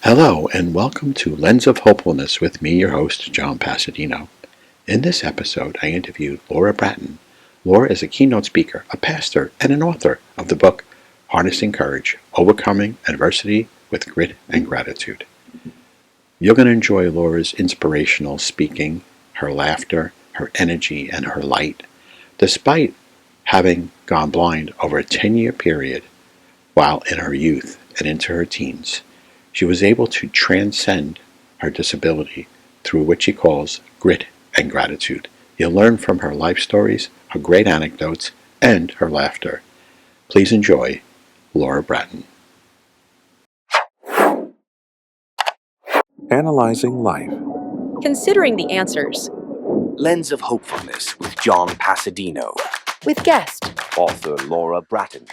Hello, and welcome to Lens of Hopefulness with me, your host, John Pasadino. In this episode, I interviewed Laura Bratton. Laura is a keynote speaker, a pastor, and an author of the book Harnessing Courage, Overcoming Adversity with Grit and Gratitude. You're going to enjoy Laura's inspirational speaking, her laughter, her energy, and her light, despite having gone blind over a 10-year period while in her youth and into her teens. She was able to transcend her disability through what she calls grit and gratitude. You'll learn from her life stories, her great anecdotes, and her laughter. Please enjoy Laura Bratton. Analyzing life. Considering the answers. Lens of Hopefulness with John Pasadino. With guest Author Laura Bratton.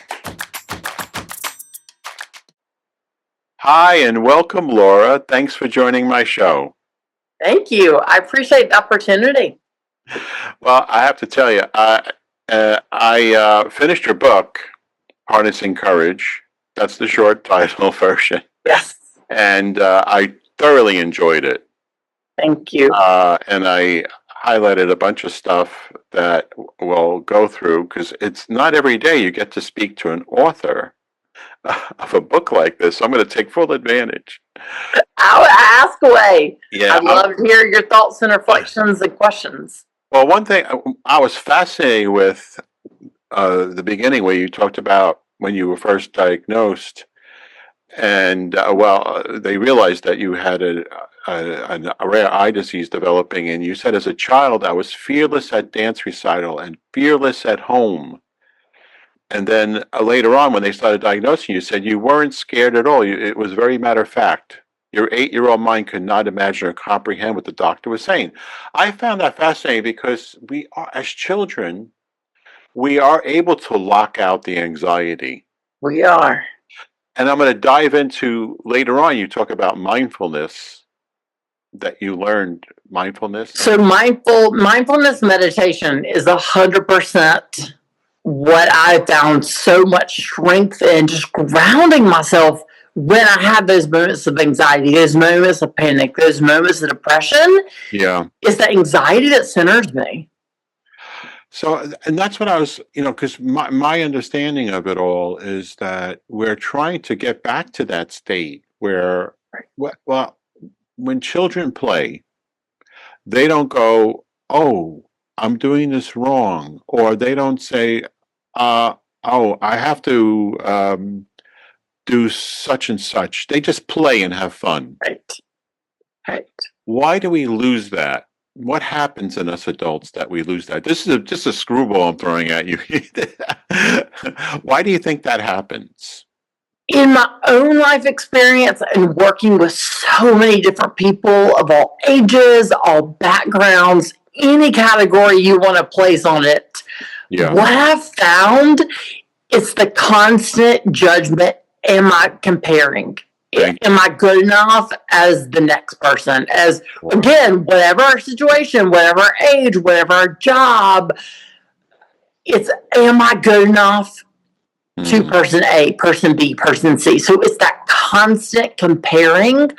Hi, and welcome, Laura. Thanks for joining my show. Thank you. I appreciate the opportunity. Well, I have to tell you, I finished your book, Harnessing Courage. That's the short title version. Yes. And I thoroughly enjoyed it. Thank you. And I highlighted a bunch of stuff that we'll go through, because it's not every day you get to speak to an author of a book like this. So I'm going to take full advantage. I'll ask away. Yeah, I'd love to hear your thoughts and reflections and questions. Well, one thing I was fascinated with the beginning, where you talked about when you were first diagnosed, and they realized that you had a rare eye disease developing, and you said, as a child, I was fearless at dance recital and fearless at home. And then later on, when they started diagnosing you, said you weren't scared at all. It was very matter of fact. Your 8-year-old mind could not imagine or comprehend what the doctor was saying. I found that fascinating, because we are, as children, we are able to lock out the anxiety. We are. And I'm going to dive into, later on, you talk about mindfulness, that you learned mindfulness. So mindfulness meditation is 100% what I found so much strength in, just grounding myself when I have those moments of anxiety, those moments of panic, those moments of depression. Yeah. It's the anxiety that centers me. So, and that's what I was, because my understanding of it all is that we're trying to get back to that state where, well, when children play, they don't go, "Oh, I'm doing this wrong," or they don't say, "Oh, I have to do such and such." They just play and have fun. Right. Why do we lose that? What happens in us adults that we lose that? This is just a screwball I'm throwing at you. Why do you think that happens? In my own life experience and working with so many different people of all ages, all backgrounds, any category you want to place on it, what I've found is the constant judgment. Am I comparing? Am I good enough as the next person? As, again, whatever our situation, whatever our age, whatever our job, it's, am I good enough to person A, person B, person C? So it's that constant comparing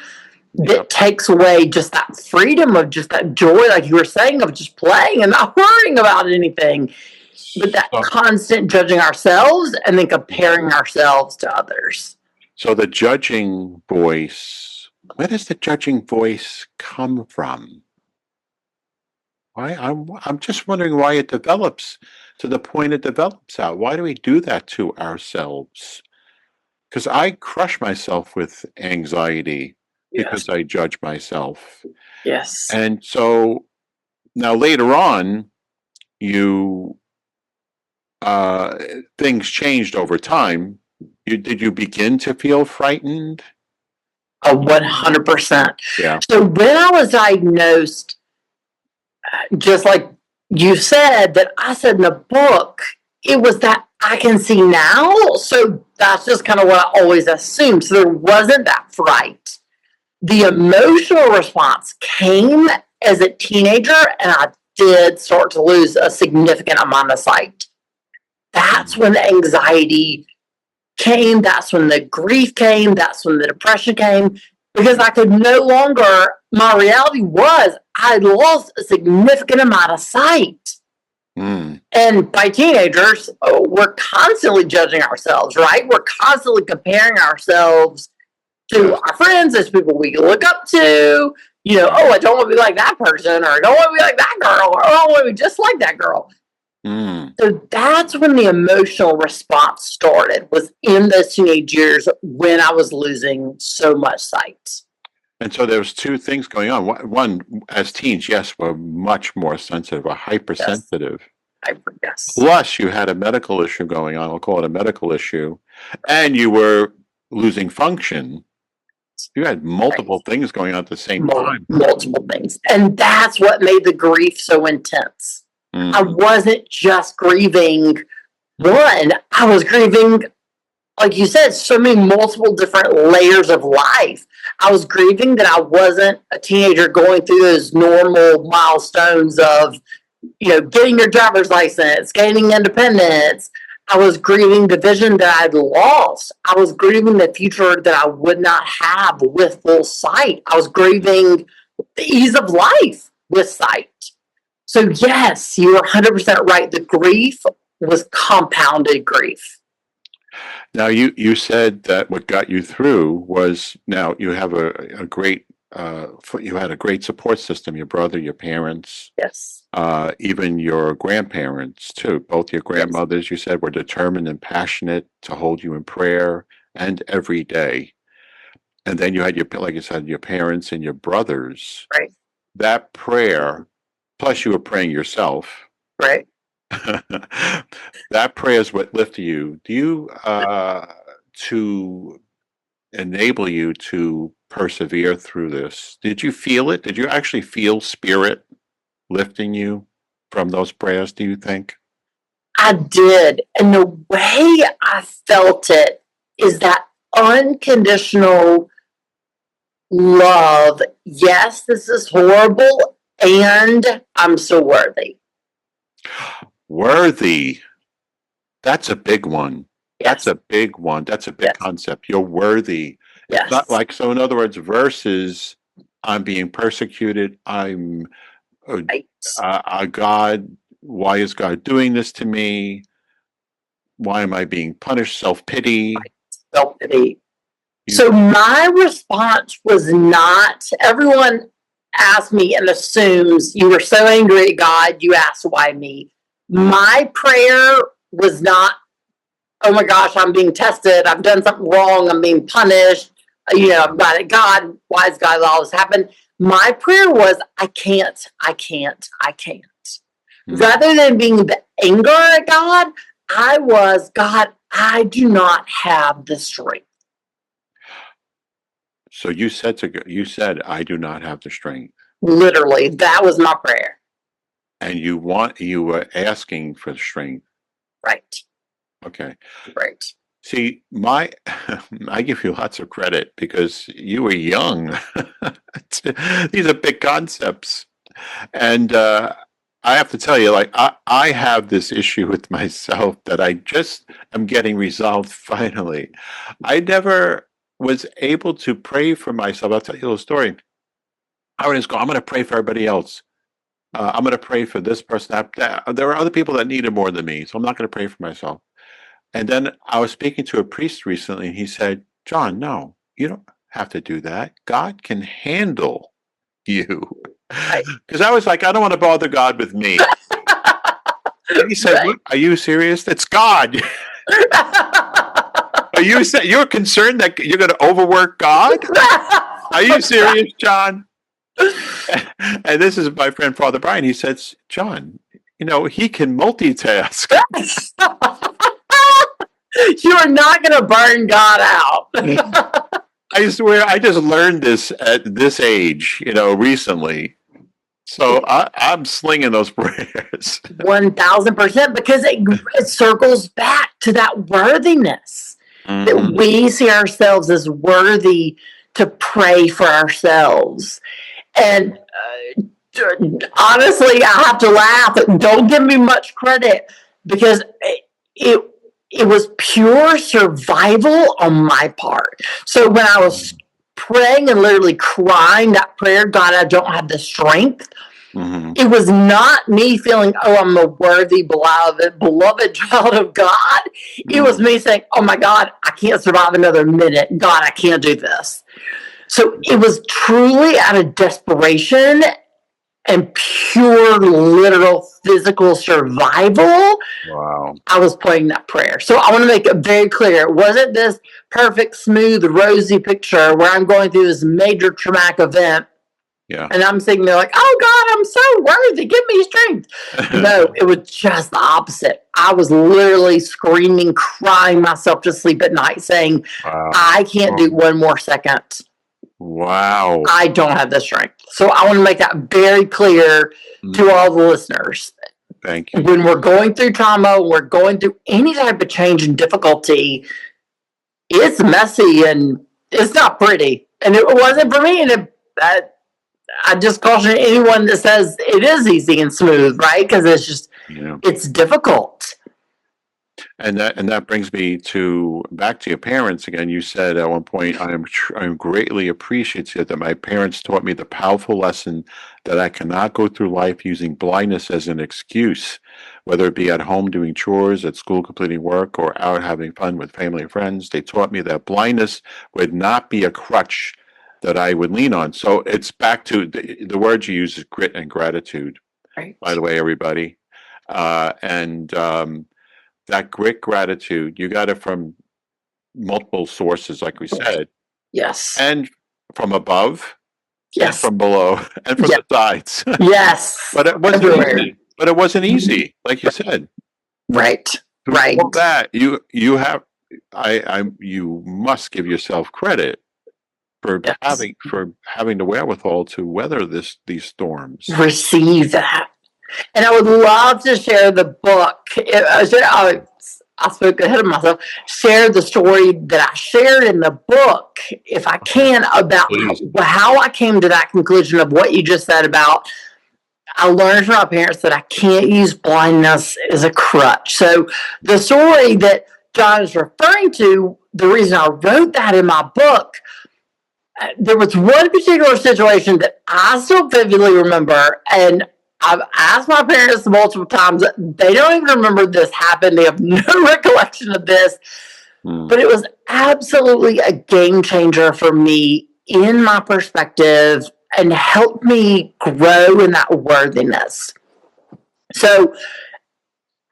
that takes away just that freedom of just that joy, like you were saying, of just playing and not worrying about anything. But that constant judging ourselves and then comparing ourselves to others. So the judging voice, where does the judging voice come from? I'm just wondering why it develops to the point it develops out. Why do we do that to ourselves? Because I crush myself with anxiety because I judge myself. Yes. And so now later on, things changed over time. Did you begin to feel frightened? 100%. Yeah. So when I was diagnosed, just like you said, that I said in the book, it was that I can see now. So that's just kind of what I always assumed. So there wasn't that fright. The emotional response came as a teenager, and I did start to lose a significant amount of sight. That's when the anxiety came. That's when the grief came. That's when the depression came. because I could no longer, my reality was I had lost a significant amount of sight. And by teenagers, we're constantly judging ourselves, right? We're constantly comparing ourselves to our friends as people we look up to. I don't want to be like that person, or I don't want to be like that girl, or I don't want to be just like that girl. So that's when the emotional response started, was in those teenage years when I was losing so much sight. And so there was two things going on. One, as teens, yes, we're much more sensitive, or hypersensitive. Yes. Plus, you had a medical issue going on. I'll call it a medical issue. And you were losing function. You had multiple things going on at the same time. Multiple things. And that's what made the grief so intense. I wasn't just grieving one. I was grieving, like you said, so many multiple different layers of life. I was grieving that I wasn't a teenager going through those normal milestones of, getting your driver's license, gaining independence. I was grieving the vision that I'd lost. I was grieving the future that I would not have with full sight. I was grieving the ease of life with sight. So yes, you are 100% right. The grief was compounded grief. Now, you said that what got you through was, now you have a great, you had a great support system, your brother, your parents. Yes. Even your grandparents too. Both your grandmothers, you said, were determined and passionate to hold you in prayer and every day. And then you had like you said, your parents and your brothers. Right. That prayer, plus you were praying yourself. Right. That prayer is what lifted you. Do you, to enable you to persevere through this, did you feel it? Did you actually feel spirit lifting you from those prayers, do you think? I did. And the way I felt it is that unconditional love. Yes, this is horrible, and I'm so worthy. Worthy. That's a big one. Yes. That's a big one. That's a big concept. You're worthy. Yes. It's not like, so in other words, versus I'm being persecuted, I'm God, why is God doing this to me? Why am I being punished? Self-pity. Self-pity. So my response was not, everyone asks me and assumes you were so angry at God, you asked why me. My prayer was not, oh my gosh, I'm being tested, I've done something wrong, I'm being punished, I'm mad at God, why has God allowed this to happen? My prayer was, I can't. Rather than being the anger at God, I was, God, I do not have the strength. So you said, I do not have the strength. Literally, that was my prayer. And you were asking for the strength. Right. Okay. Right. See, I give you lots of credit because you were young. These are big concepts. And I have to tell you, like, I have this issue with myself that I just am getting resolved finally. I never was able to pray for myself. I'll tell you a little story. I would just go, I'm going to pray for everybody else. I'm going to pray for this person. There are other people that need it more than me, so I'm not going to pray for myself. And then I was speaking to a priest recently, and he said, John, no, you don't have to do that. God can handle you. Because I was like, I don't want to bother God with me. And he said, what? Are you serious? It's God. You're concerned that you're going to overwork God? Are you serious, John? And this is my friend, Father Brian. He says, John, he can multitask. You are not going to burn God out. I swear, I just learned this at this age, recently. So I'm slinging those prayers. 1,000%, because it circles back to that worthiness. That we see ourselves as worthy to pray for ourselves. And honestly, I have to laugh. Don't give me much credit, because it was pure survival on my part. So when I was praying and literally crying that prayer, God, I don't have the strength. Mm-hmm. It was not me feeling, oh, I'm a worthy, beloved child of God. It was me saying, oh my God, I can't survive another minute. God, I can't do this. So it was truly out of desperation and pure, literal, physical survival. Wow. I was praying that prayer. So I want to make it very clear. It wasn't this perfect, smooth, rosy picture where I'm going through this major traumatic event. Yeah. And I'm sitting there like, oh God, I'm so worthy. Give me strength. No, it was just the opposite. I was literally screaming, crying myself to sleep at night saying, Wow. I can't do one more second. Wow. I don't have the strength. So I want to make that very clear to all the listeners. Thank you. When we're going through trauma, we're going through any type of change and difficulty, it's messy and it's not pretty. And it wasn't for me. And I just caution anyone that says it is easy and smooth, right? Because it's just, it's difficult. And that brings me back to your parents again. You said at one point, I'm greatly appreciative that my parents taught me the powerful lesson that I cannot go through life using blindness as an excuse, whether it be at home doing chores, at school completing work, or out having fun with family and friends. They taught me that blindness would not be a crutch that I would lean on. So it's back to the word you use is grit and gratitude. Right. By the way, everybody, that great gratitude, you got it from multiple sources, like we said. Yes. And from above. Yes. And from below. And from the sides. Yes. But it wasn't easy. But it wasn't easy, like you said. Right. Right. All that you must give yourself credit for having the wherewithal to weather these storms. Receive that. And I would love to share the book. I spoke ahead of myself. Share the story that I shared in the book, if I can, about how I came to that conclusion of what you just said about I learned from my parents that I can't use blindness as a crutch. So the story that John is referring to, the reason I wrote that in my book, there was one particular situation that I still vividly remember, and I've asked my parents multiple times. They don't even remember this happened. They have no recollection of this. But it was absolutely a game changer for me in my perspective and helped me grow in that worthiness. So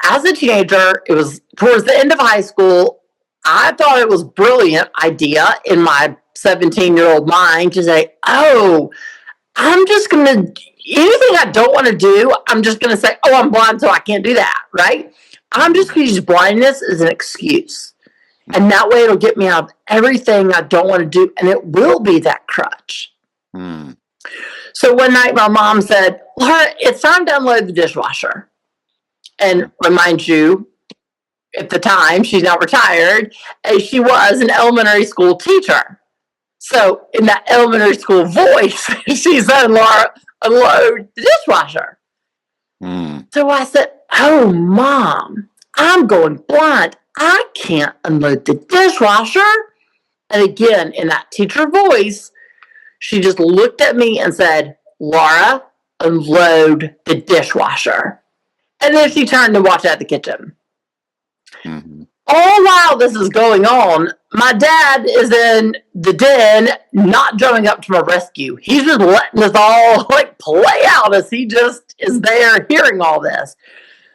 as a teenager, it was towards the end of high school. I thought it was a brilliant idea in my 17-year-old mind to say, oh, I'm just going to, anything I don't want to do, I'm just going to say, oh, I'm blind, so I can't do that, right? I'm just going to use blindness as an excuse. And that way it'll get me out of everything I don't want to do, and it will be that crutch. So one night my mom said, Laura, it's time to unload the dishwasher. And remind you, at the time, she's now retired, and she was an elementary school teacher. So in that elementary school voice, she said, Laura, unload the dishwasher. So I said, oh, Mom, I'm going blind. I can't unload the dishwasher. And again, in that teacher voice, she just looked at me and said, Laura, unload the dishwasher. And then she turned and walked out the kitchen. All while this is going on, my dad is in the den, not jumping up to my rescue. He's just letting us all play out as he just is there hearing all this.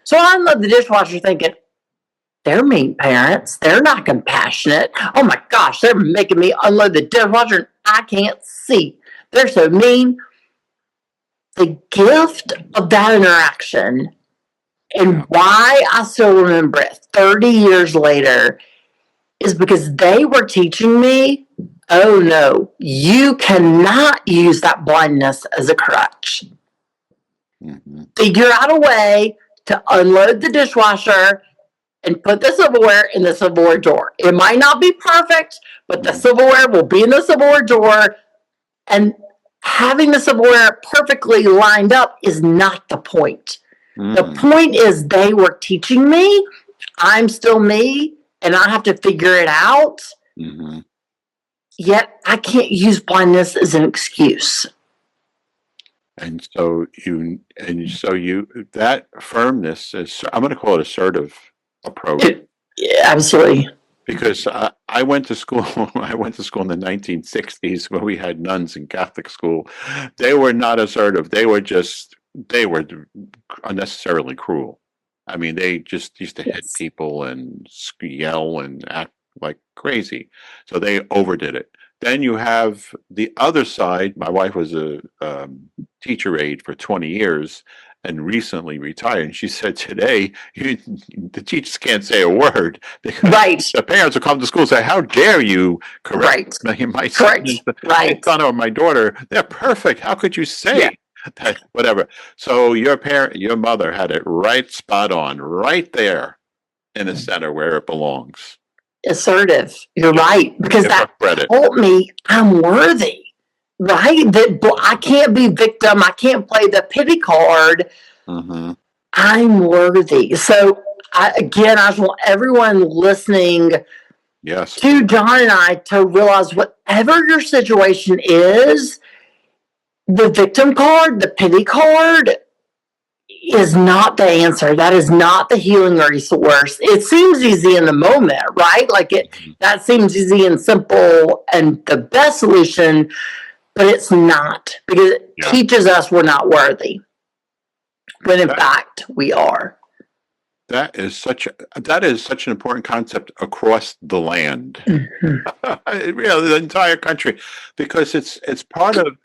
So I unload the dishwasher thinking, they're mean parents. They're not compassionate. Oh my gosh, they're making me unload the dishwasher and I can't see. They're so mean. The gift of that interaction and why I still remember it 30 years later is because they were teaching me, oh no, you cannot use that blindness as a crutch. Figure out a way to unload the dishwasher and put the silverware in the silverware drawer. It might not be perfect, but the silverware will be in the silverware drawer. And having the silverware perfectly lined up is not the point. The point is they were teaching me, I'm still me, and I have to figure it out. yet I can't use blindness as an excuse. And so that firmness is, I'm going to call it assertive approach. Yeah, absolutely. Because I went to school. I went to school in the 1960s when we had nuns in Catholic school. They were not assertive. They were unnecessarily cruel. I mean, they just used to hit people and yell and act like crazy. So they overdid it. Then you have the other side. My wife was a teacher aide for 20 years and recently retired. And she said today, the teachers can't say a word because the parents will come to school and say, "How dare you correct my son, my son or my daughter? They're perfect. How could you say that?" Whatever. So your mother had it right spot on, right there in the center where it belongs. Assertive. You're right. Because that told me I'm worthy. Right? That I can't be victim. I can't play the pity card. Mm-hmm. I'm worthy. So I just want everyone listening to John and I to realize whatever your situation is, the victim card, the pity card is not the answer. That is not the healing resource. It seems easy in the moment, right? Like that seems easy and simple and the best solution. But it's not, because it teaches us we're not worthy, when in fact we are. That is such an important concept across the land, the entire country, because it's part of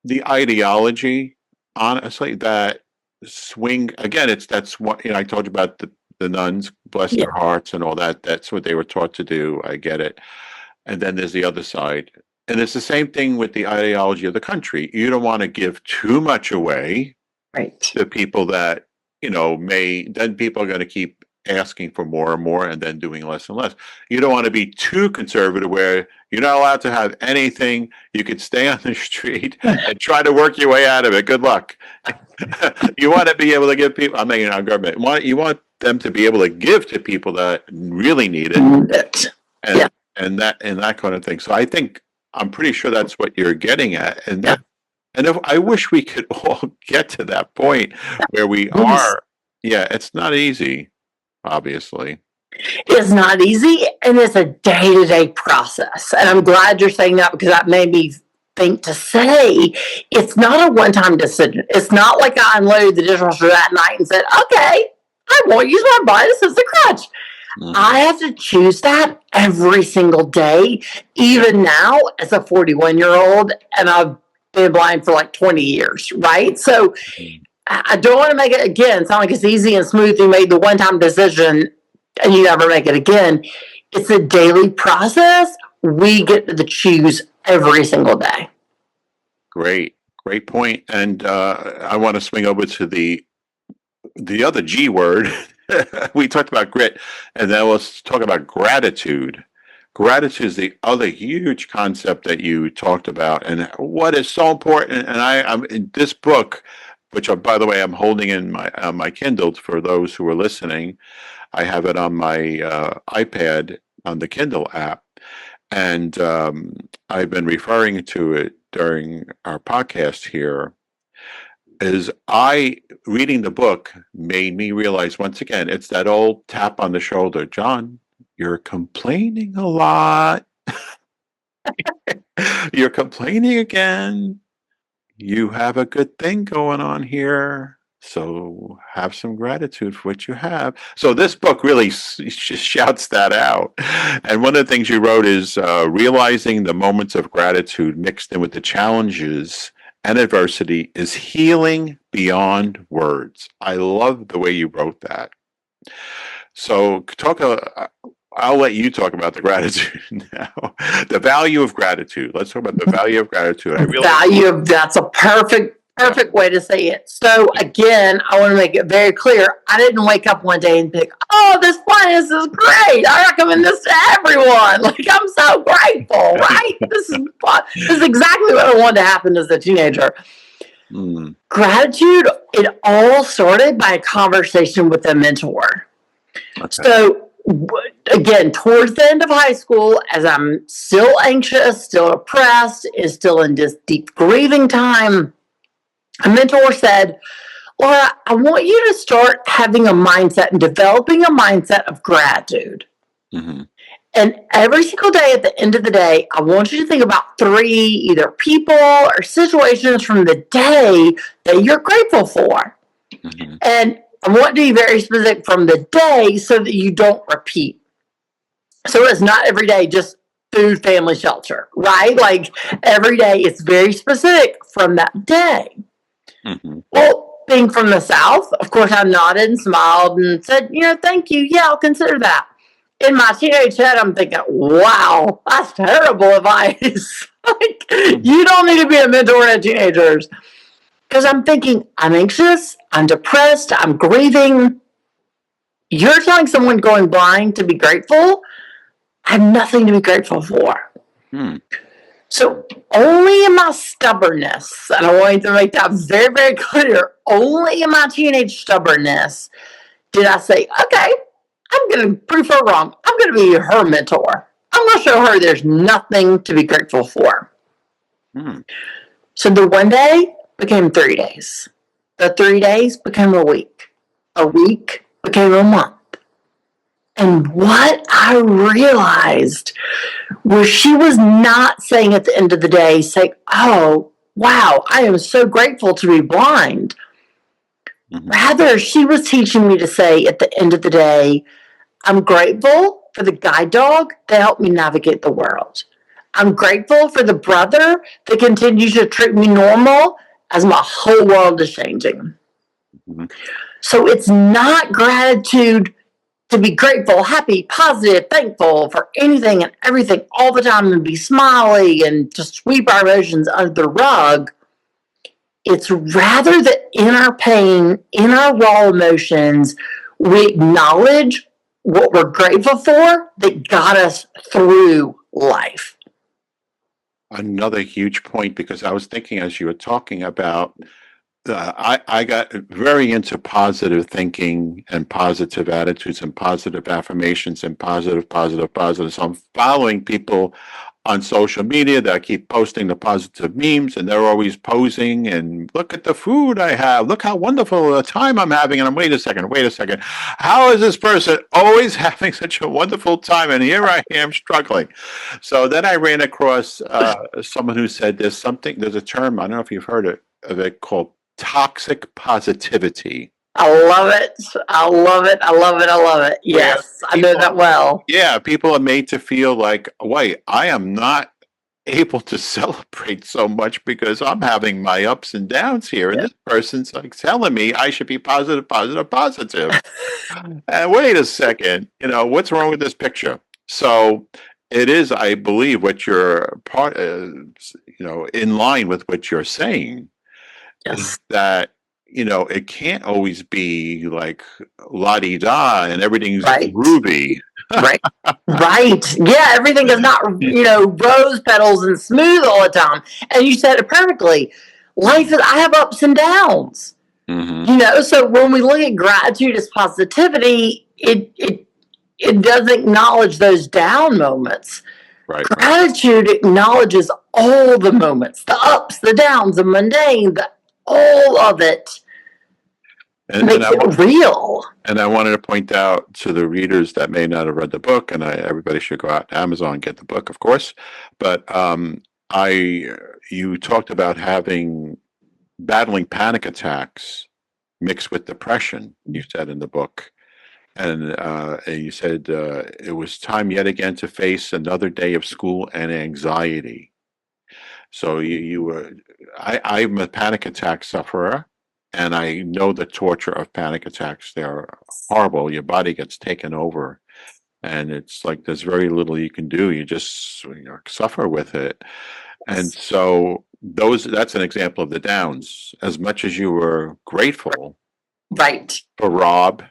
the ideology. Honestly, that swing again. That's what I told you about the nuns, bless their hearts, and all that. That's what they were taught to do. I get it. And then there's the other side. And it's the same thing with the ideology of the country. You don't want to give too much away to people that, then people are going to keep asking for more and more and then doing less and less. You don't want to be too conservative where you're not allowed to have anything. You could stay on the street and try to work your way out of it. Good luck. You want to be able to give people, our government, you want them to be able to give to people that really need it. And that kind of thing. So I'm pretty sure that's what you're getting at. And if I wish we could all get to that point where we are. Yeah, it's not easy, obviously. It's not easy, and it's a day-to-day process. And I'm glad you're saying that, because that made me think to say it's not a one-time decision. It's not like I unloaded the dishwasher that night and said, "Okay, I won't use my bias as a crutch." I have to choose that every single day, even now as a 41-year-old, and I've been blind for like 20 years, right? So I don't want to make it, again, sound like it's easy and smooth. You made the one-time decision and you never make it again. It's a daily process. We get to choose every single day. Great point. And I want to swing over to the other G word. We talked about grit, and then let's talk about gratitude. Gratitude is the other huge concept that you talked about, and what is so important. And I'm in this book, which by the way I'm holding in my Kindle for those who are listening. I have it on my iPad on the Kindle app, and I've been referring to it during our podcast here. Reading the book made me realize once again, it's that old tap on the shoulder. John, you're complaining a lot. You're complaining again. You have a good thing going on here. So have some gratitude for what you have. So this book really just shouts that out. And one of the things you wrote is realizing the moments of gratitude mixed in with the challenges and adversity is healing beyond words. I love the way you wrote that. So I'll let you talk about the gratitude now. The value of gratitude. Let's talk about the value of gratitude. That's a perfect way to say it. So again, I want to make it very clear. I didn't wake up one day and think, "Oh, this blindness is great. I recommend this to everyone." Like, I'm so grateful, right? This is exactly what I wanted to happen as a teenager. Gratitude, it all started by a conversation with a mentor. Okay. So again, towards the end of high school, as I'm still anxious, still depressed, is still in this deep grieving time, a mentor said, Laura, I want you to start having a mindset and developing a mindset of gratitude. Mm-hmm. And every single day at the end of the day, I want you to think about 3 either people or situations from the day that you're grateful for. Mm-hmm. And I want to be very specific from the day so that you don't repeat. So it's not every day just food, family, shelter, right? Like every day it's very specific from that day. Mm-hmm. Well, being from the South, of course, I nodded and smiled and said, thank you. Yeah, I'll consider that. In my teenage head, I'm thinking, wow, that's terrible advice. Like, you don't need to be a mentor to teenagers. Because I'm thinking, I'm anxious, I'm depressed, I'm grieving. You're telling someone going blind to be grateful? I have nothing to be grateful for. Mm. So only in my stubbornness, and I want to make that very, very clear, only in my teenage stubbornness did I say, okay, I'm going to prove her wrong. I'm going to be her mentor. I'm going to show her there's nothing to be grateful for. Mm. So the one day became 3 days. The 3 days became a week. A week became a month. And what I realized was she was not saying at the end of the day, oh, wow, I am so grateful to be blind. Mm-hmm. Rather, she was teaching me to say at the end of the day, I'm grateful for the guide dog that helped me navigate the world. I'm grateful for the brother that continues to treat me normal as my whole world is changing. Mm-hmm. So it's not gratitude to be grateful, happy, positive, thankful for anything and everything all the time and be smiley and just sweep our emotions under the rug. It's rather that in our pain, in our raw emotions, we acknowledge what we're grateful for that got us through life. Another huge point, because I was thinking as you were talking about, I got very into positive thinking and positive attitudes and positive affirmations and positive. So I'm following people on social media that keep posting the positive memes, and they're always posing and look at the food I have, look how wonderful a time I'm having. And I'm, wait a second, how is this person always having such a wonderful time, and here I am struggling? So then I ran across someone who said there's a term, I don't know if you've heard of it, called toxic positivity. I love it. I love it. I love it. I love it. Yes, I know that well. Yeah, people are made to feel like, wait, I am not able to celebrate so much because I'm having my ups and downs here. And this person's like telling me I should be positive. And wait a second, what's wrong with this picture? So it is, I believe, what you're in line with what you're saying. Yes. Is that it can't always be like la-di-da and everything's groovy. Right. Right. Yeah, everything is not, rose petals and smooth all the time. And you said it perfectly. Life is, I have ups and downs. Mm-hmm. So when we look at gratitude as positivity, it doesn't acknowledge those down moments. Right. Gratitude acknowledges all the moments, the ups, the downs, the mundane, all of it. Makes it real. And I wanted to point out to the readers that may not have read the book, and everybody should go out to Amazon and get the book, of course. But you talked about battling panic attacks mixed with depression, you said in the book. And you said it was time yet again to face another day of school and anxiety. So I'm a panic attack sufferer, and I know the torture of panic attacks. They're horrible. Your body gets taken over, and it's like there's very little you can do. You just suffer with it. And so that's an example of the downs. As much as you were grateful, right, for Rob.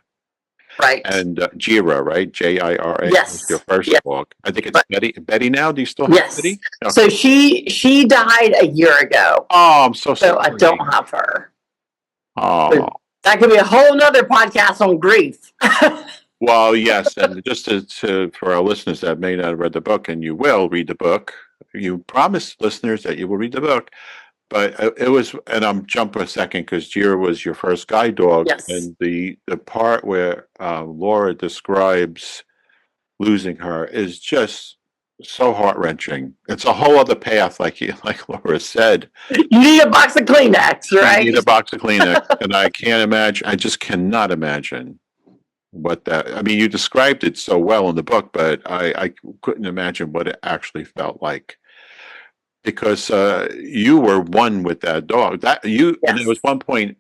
Right. And Jira, right? Jira. Yes. Your first book. I think it's Betty. Betty now? Do you still have Betty? Okay. So she died a year ago. Oh, I'm so sorry. So I don't have her. Oh. But that could be a whole nother podcast on grief. Well, yes, and just for our listeners that may not have read the book, and you will read the book, you promised listeners that you will read the book. But it was, and I'm jumping a second because Jira was your first guide dog, Yes. and the part where Laura describes losing her is just so heart wrenching. It's a whole other path, like Laura said. You need a box of Kleenex, You right? need a box of Kleenex, and I can't imagine. I just cannot imagine what that. I mean, you described it so well in the book, but I couldn't imagine what it actually felt like because you were one with that dog. That you, and there Yes. was one point.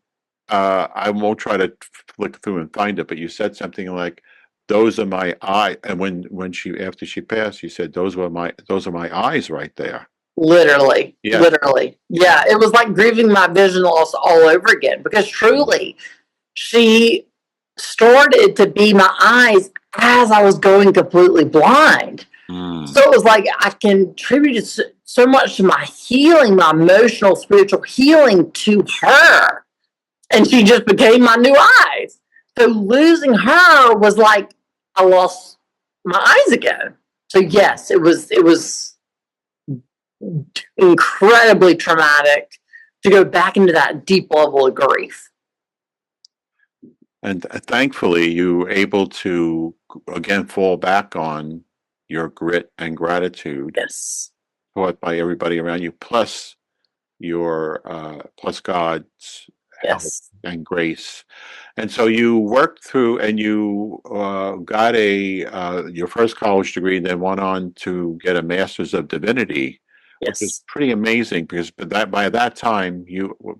I won't try to flick through and find it, but you said something like, "Those are my eye." And when she after she passed, you said, "Those are my eyes right there." Literally, Yeah. literally. Yeah, it was like grieving my vision loss all over again because truly she started to be my eyes as I was going completely blind. So it was like I contributed so much to my healing, my emotional, spiritual healing to her. And she just became my new eyes. So losing her was like I lost my eyes again. So yes, it was incredibly traumatic to go back into that deep level of grief. And thankfully, you were able to again fall back on your grit and gratitude Yes. taught by everybody around you, plus your plus God's help Yes. and grace. And so you worked through, and you got a your first college degree, then went on to get a Master's of Divinity, which is Yes. pretty amazing because by that time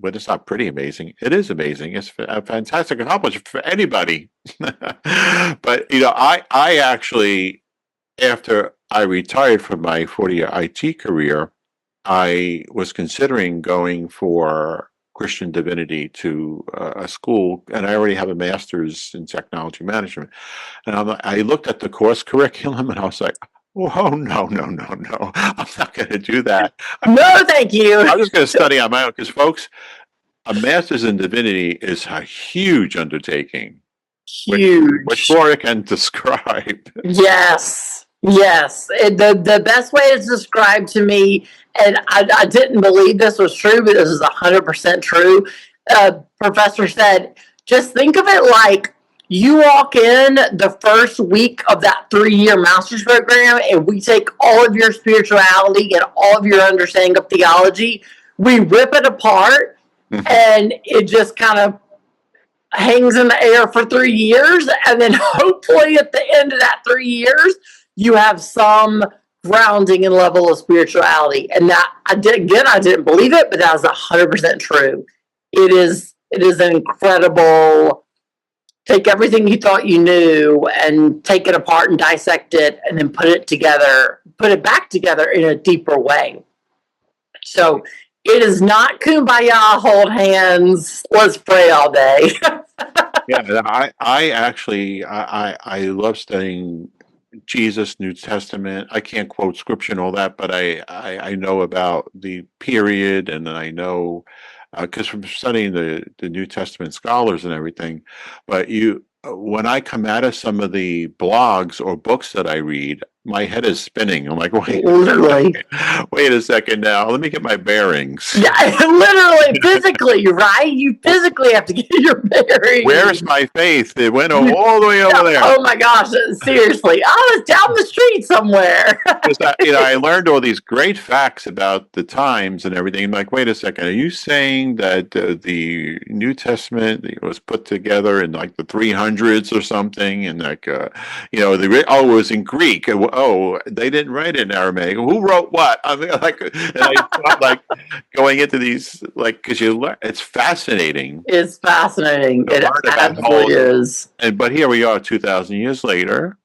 but it's not pretty amazing. It is amazing. It's a fantastic accomplishment for anybody. But I actually, after I retired from my 40-year IT career, I was considering going for Christian divinity to a school, and I already have a master's in technology management. And I looked at the course curriculum, and I was like, "Oh no, no, no, no! I'm not going to do that. No, thank you. I'm just going to study on my own." Because, folks, a master's in divinity is a huge undertaking, which Huge. Laura can describe. Yes. Yes. The best way it's described to me, and I didn't believe this was true, but this is 100% true. Professor said, just think of it like you walk in the first week of that 3-year master's program, and we take all of your spirituality and all of your understanding of theology, we rip it apart, and it just kind of hangs in the air for 3 years, and then hopefully at the end of that 3 years you have some grounding and level of spirituality. And that I didn't believe it, but that was 100% true. It is an incredible, take everything you thought you knew and take it apart and dissect it and then put it back together in a deeper way. So it is not kumbaya, hold hands, let's pray all day. Yeah, I actually I love studying Jesus, New Testament. I can't quote scripture and all that, but I know about the period, and I know because from studying the New Testament scholars and everything. But when I come out of some of the blogs or books that I read, my head is spinning. I'm like, Literally. wait a second now. Let me get my bearings. Yeah, literally, physically, right? You physically have to get your bearings. Where's my faith? It went all the way over there. Oh my gosh, seriously. I was down the street somewhere. I learned all these great facts about the times and everything. I'm like, wait a second, are you saying that the New Testament was put together in like the 300s or something? And like, it was in Greek. Oh, they didn't write it in Aramaic. Who wrote what? I mean, like, and I thought, like, going into these, like, because you learn, it's fascinating. It's fascinating. It absolutely is. But here we are 2,000 years later,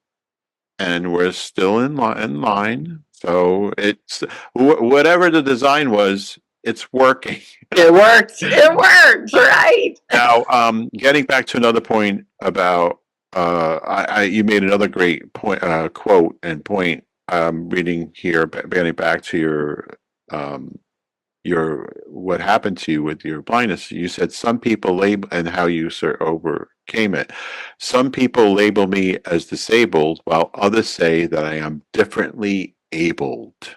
and we're still in line. So it's whatever the design was, it's working. It works. It works, right? Now, getting back to another point about you made another great point, quote and point. Reading here, getting back to your what happened to you with your blindness. You said some people label and how you overcame it. Some people label me as disabled, while others say that I am differently abled.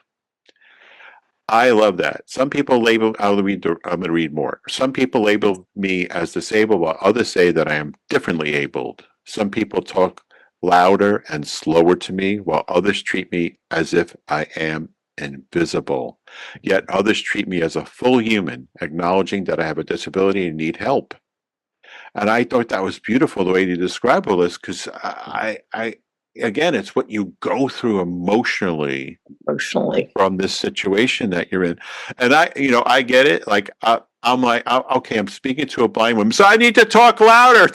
I love that. Some people label. I'm going to read more. Some people label me as disabled, while others say that I am differently abled. Some people talk louder and slower to me, while others treat me as if I am invisible. Yet others treat me as a full human, acknowledging that I have a disability and need help. And I thought that was beautiful the way you describe all this, because again, it's what you go through emotionally from this situation that you're in. And I get it. Like I'm like, okay, I'm speaking to a blind woman, so I need to talk louder.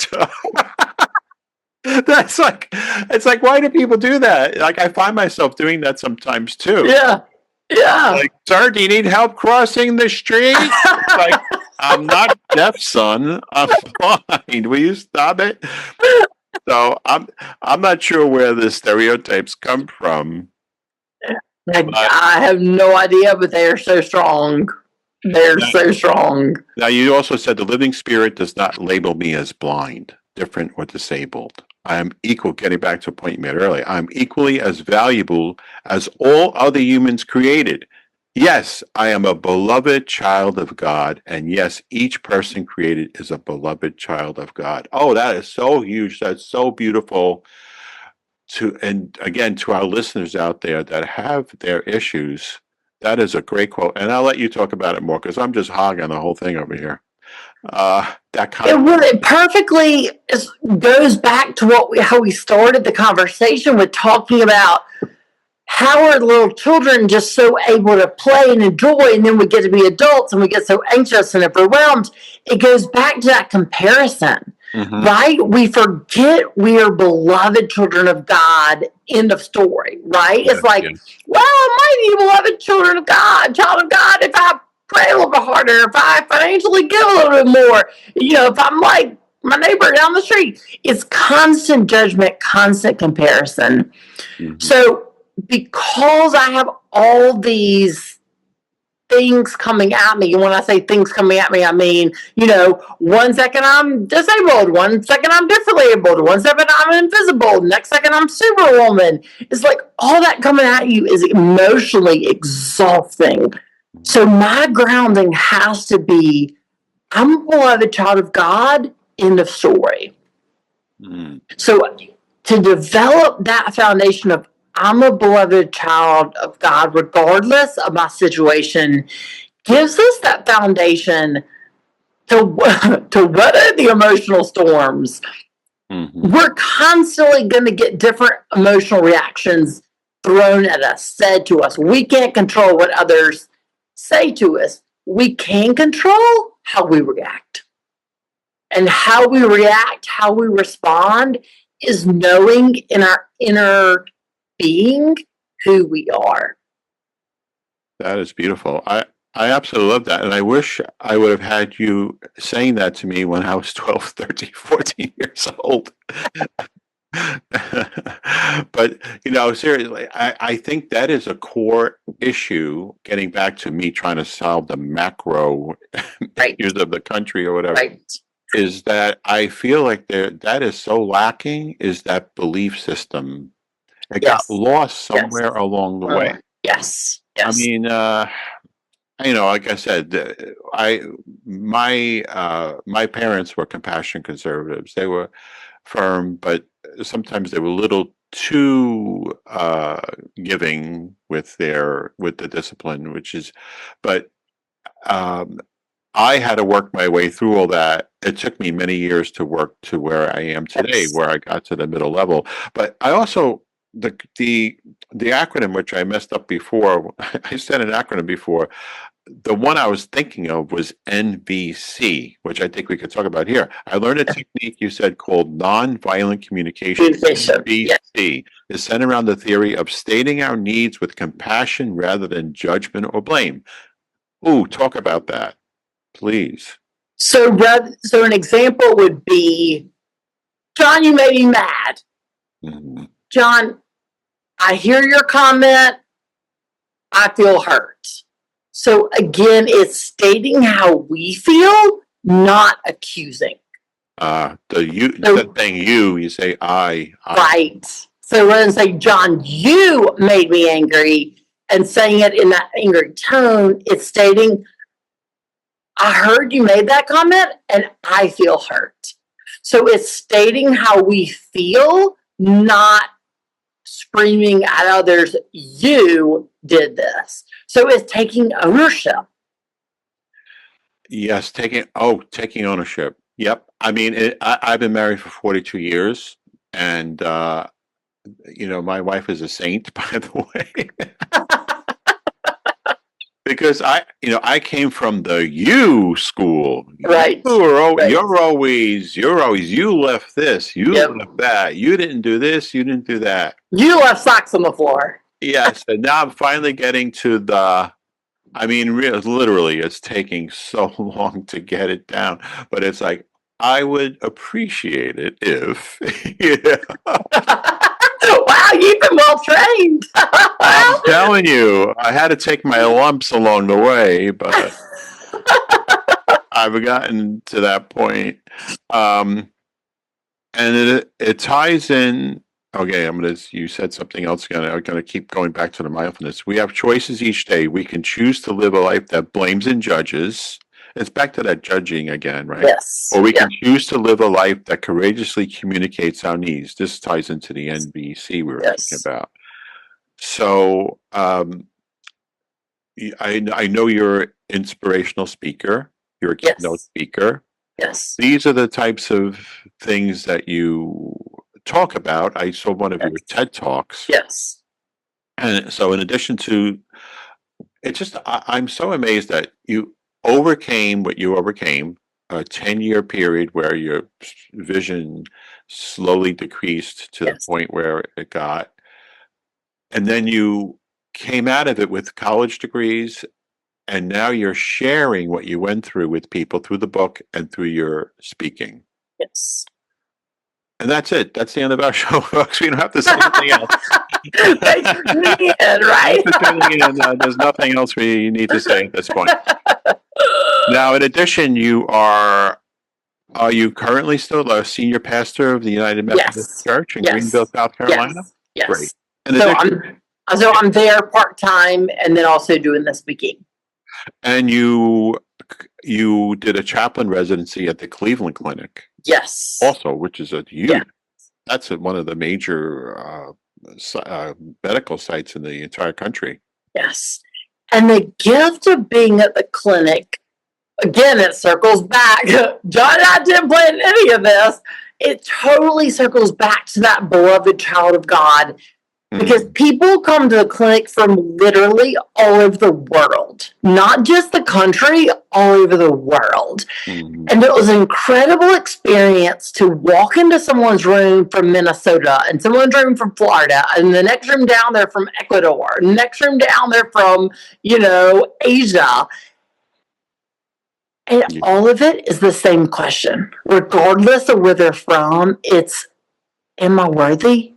That's like, it's like, why do people do that? Like, I find myself doing that sometimes too. Yeah. Like, sir, do you need help crossing the street? Like, I'm not deaf, son. I'm blind. Will you stop it? So I'm not sure where the stereotypes come from. I have no idea, but they are so strong. They're so strong. Now, you also said the living spirit does not label me as blind, different, or disabled. I am equal, getting back to a point you made earlier. I'm equally as valuable as all other humans created. Yes, I am a beloved child of God. And yes, each person created is a beloved child of God. Oh, that is so huge. That's so beautiful. And again, to our listeners out there that have their issues, that is a great quote. And I'll let you talk about it more because I'm just hogging the whole thing over here. It perfectly goes back to how we started the conversation with talking about how are little children just so able to play and enjoy, and then we get to be adults and we get so anxious and overwhelmed. It goes back to that comparison, right? We forget we are beloved children of God. End of story, right? It's like, well, I might be beloved children of God, child of God, if I pray a little bit harder, if I financially give a little bit more, if I'm like my neighbor down the street. It's constant judgment, constant comparison. So because I have all these things coming at me, and when I say things coming at me, I mean, 1 second I'm disabled, 1 second I'm differently abled, 1 second I'm invisible, next second I'm superwoman. It's like all that coming at you is emotionally exhausting. So my grounding has to be, I'm a beloved child of God, end of story. So to develop that foundation of I'm a beloved child of God, regardless of my situation, gives us that foundation to weather the emotional storms. We're constantly going to get different emotional reactions thrown at us, said to us. We can't control what others say to us. We can control how we react. And how we react, how we respond, is knowing in our inner being who we are. That is beautiful. I absolutely love that. And I wish I would have had you saying that to me when I was 12, 13, 14 years old. But, seriously, I think that is a core issue, getting back to me trying to solve the macro issues of the country or whatever, is that I feel like that is so lacking, is that belief system. It got lost somewhere along the way. Yes. I mean, like I said, my parents were compassion conservatives. They were firm, but sometimes they were a little too giving with the discipline, but I had to work my way through all that. It took me many years to work to where I am today, where I got to the middle level. But I also, the acronym, which I messed up before, I said an acronym before. The one I was thinking of was NVC, which I think we could talk about here. I learned a technique you said called nonviolent communication. NVC is centered around the theory of stating our needs with compassion rather than judgment or blame. Ooh, talk about that, please. So an example would be, John, you made me mad. John, I hear your comment. I feel hurt. So again, it's stating how we feel, not accusing. Instead of saying you say I. Right. So rather than say, John, you made me angry, and saying it in that angry tone, it's stating, I heard you made that comment and I feel hurt. So it's stating how we feel, not screaming at others, you did this. So it's taking ownership. Yes, taking ownership. Yep. I mean, I've been married for 42 years, and my wife is a saint, by the way. Because I came from the you school. Right. You're always you left this, you Yep. left that, you didn't do this, you didn't do that. You left socks on the floor. Yes, and now I'm finally getting to the. I mean, literally, it's taking so long to get it down, but it's like I would appreciate it if. Wow, you've been well trained. I'm telling you, I had to take my lumps along the way, but I've gotten to that point. And it ties in. Okay, you said something else. I'm gonna keep going back to the mindfulness. We have choices each day. We can choose to live a life that blames and judges. It's back to that judging again, right? Yes. Or we can choose to live a life that courageously communicates our needs. This ties into the NBC we were talking about. So I know you're an inspirational speaker. You're a keynote speaker. Yes. These are the types of things that you talk about. I saw one of your TED Talks. Yes. And so in addition to I'm so amazed that you overcame what you overcame, a 10-year period where your vision slowly decreased to the point where it got, and then you came out of it with college degrees, and now you're sharing what you went through with people through the book and through your speaking. Yes. And that's it. That's the end of our show, folks. We don't have to say anything else. Thanks for tuning in, right? There's nothing else we need to say at this point. Now, in addition, are you currently still a senior pastor of the United Methodist Church in Greenville, South Carolina? Yes. Great. So I'm there part-time and then also doing the speaking. And you did a chaplain residency at the Cleveland Clinic. Yes. Also, which is a huge, that's one of the major medical sites in the entire country. Yes. And the gift of being at the clinic, again, it circles back. John and I didn't plan any of this. It totally circles back to that beloved child of God. Because people come to the clinic from literally all over the world, not just the country, all over the world. And it was an incredible experience to walk into someone's room from Minnesota and someone's room from Florida, and the next room down there from Ecuador, and the next room down there from, Asia. And all of it is the same question. Regardless of where they're from, it's, am I worthy?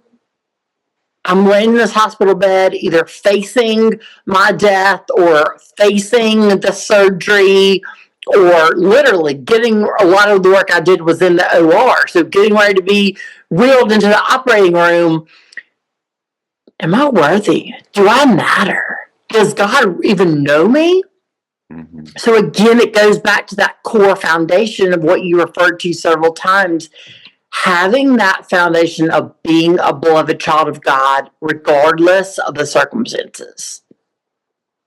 I'm laying in this hospital bed, either facing my death or facing the surgery, or literally getting, a lot of the work I did was in the OR. So getting ready to be wheeled into the operating room. Am I worthy? Do I matter? Does God even know me? So again, it goes back to that core foundation of what you referred to several times. Having that foundation of being a beloved child of God, regardless of the circumstances.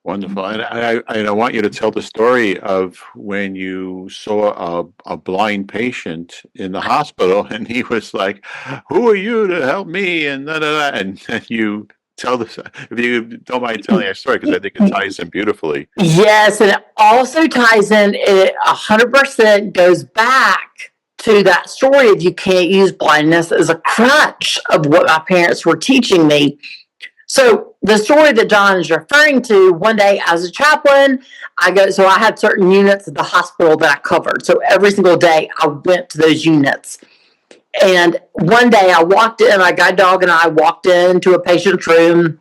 Wonderful. And I want you to tell the story of when you saw a blind patient in the hospital, and he was like, "Who are you to help me?" And and you tell this, if you don't mind telling our story, because I think it ties in beautifully. Yes, and it also ties in. It 100% goes back to that story of you can't use blindness as a crutch of what my parents were teaching me. So the story that John is referring to, one day as a chaplain, I had certain units at the hospital that I covered. So every single day I went to those units. And one day I walked in, my guide dog and I walked into a patient's room,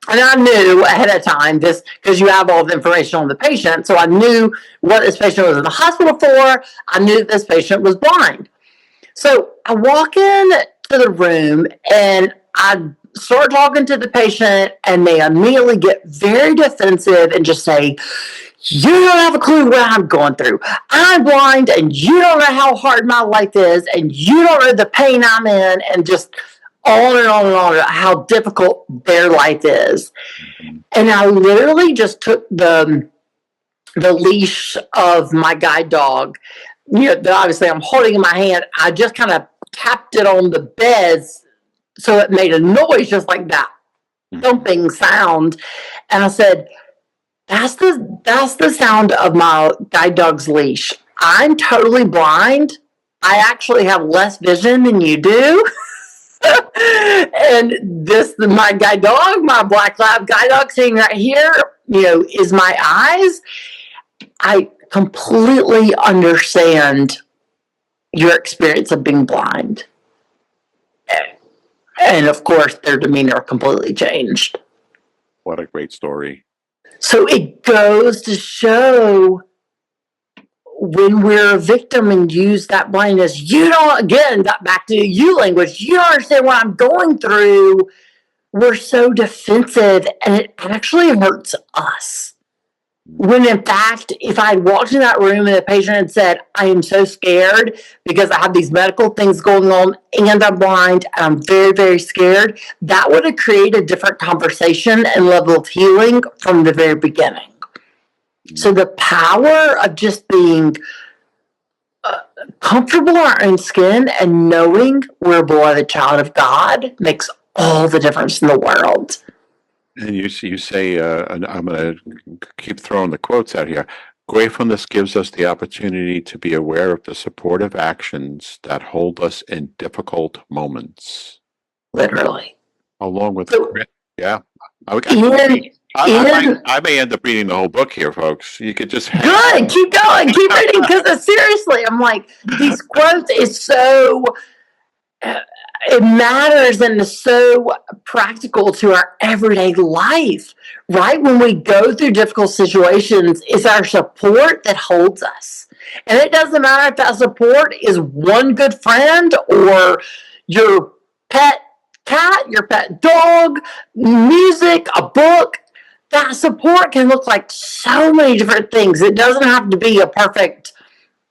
And I knew ahead of time this because you have all the information on the patient. So I knew what this patient was in the hospital for. I knew this patient was blind. So I walk in to the room and I start talking to the patient, and they immediately get very defensive and just say, "You don't have a clue what I'm going through. I'm blind, and you don't know how hard my life is, and you don't know the pain I'm in," and just on and on and on about how difficult their life is. And I literally just took the leash of my guide dog. Obviously I'm holding in my hand. I just kind of tapped it on the beds so it made a noise just like that thumping sound. And I said, that's the sound of my guide dog's leash. I'm totally blind. I actually have less vision than you do. And my guide dog, my black lab guide dog sitting right here, is my eyes. I completely understand your experience of being blind. And of course, their demeanor completely changed. What a great story. So it goes to show when we're a victim and use that blindness, back to you language, you don't understand what I'm going through. We're so defensive, and it actually hurts us. When in fact, if I had walked in that room and the patient had said, "I am so scared because I have these medical things going on and I'm blind and I'm very, very scared," that would have created a different conversation and level of healing from the very beginning. So the power of just being comfortable in our own skin and knowing we're a beloved child of God makes all the difference in the world. And you say, and I'm going to keep throwing the quotes out here. Gratefulness gives us the opportunity to be aware of the supportive actions that hold us in difficult moments. Literally. Along with, yeah. I may end up reading the whole book here, folks. You could just good. Keep going. Keep reading, because seriously, I'm like, these quotes is so. It matters and is so practical to our everyday life, right? When we go through difficult situations, it's our support that holds us. And it doesn't matter if that support is one good friend or your pet cat, your pet dog, music, a book. That support can look like so many different things. It doesn't have to be a perfect,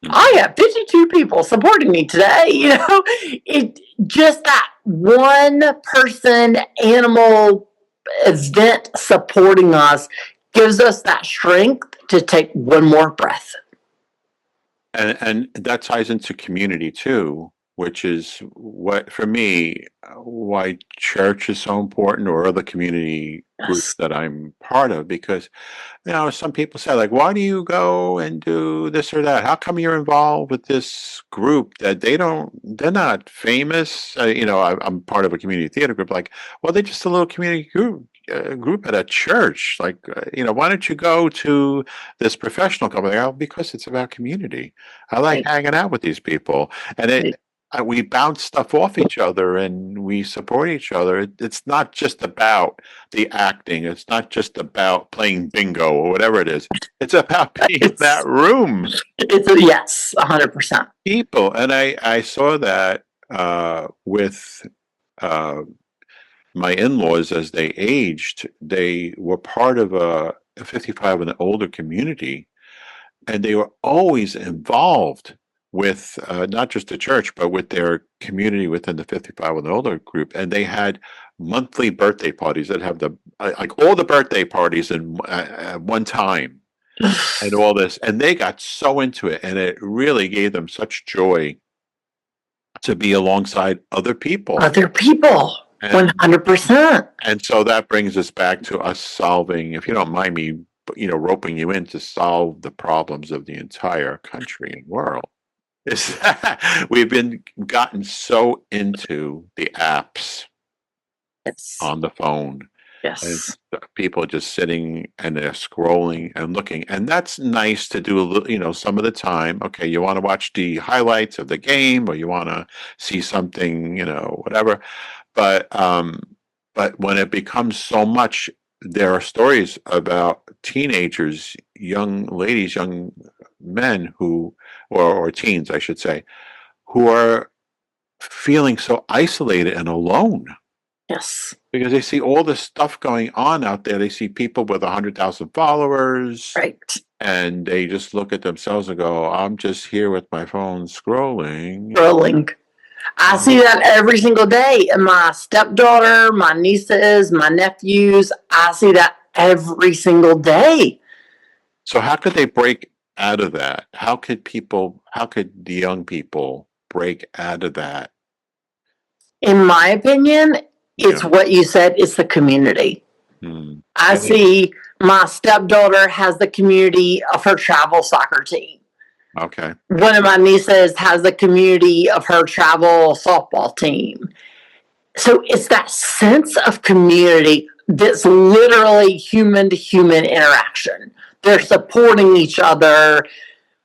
I have 52 people supporting me today. It just that one person, animal, event supporting us gives us that strength to take one more breath. And that ties into community too, which is what, for me, why church is so important, or other community groups that I'm part of, because some people say, like, why do you go and do this or that? How come you're involved with this group that they're not famous? I'm part of a community theater group. Like, well, they're just a little community group at a church. Like, why don't you go to this professional company? Oh, because it's about community. I like hanging out with these people, and we bounce stuff off each other and we support each other. It's not just about the acting. It's not just about playing bingo or whatever it is. It's about being in that room. Yes, 100%. People. And I saw that with my in-laws as they aged. They were part of a 55 and older community, and they were always involved with not just the church, but with their community within the 55 and older group. And they had monthly birthday parties that have like all the birthday parties in at one time and all this. And they got so into it, and it really gave them such joy to be alongside other people. 100%. And so that brings us back to us solving, if you don't mind me, roping you in to solve the problems of the entire country and world. Is that we've gotten so into the apps on the phone. Yes. And people just sitting and they're scrolling and looking. And that's nice to do a little, some of the time. Okay, you want to watch the highlights of the game, or you want to see something, whatever. But when it becomes so much, there are stories about teenagers, young ladies, young men who, or teens, I should say, who are feeling so isolated and alone Yes. because they see all this stuff going on out there. They see people with 100,000 followers, Right. and they just look at themselves and go, "I'm just here with my phone scrolling." Scrolling. I see that every single day. And my stepdaughter, my nieces, my nephews, I see that every single day. So how could they break out of that? How could the young people break out of that? In my opinion, it's Yeah. what you said, it's the community. Hmm. I see my stepdaughter has the community of her travel soccer team. Okay. One of my nieces has the community of her travel softball team. So it's that sense of community that's literally human to human interaction. They're supporting each other.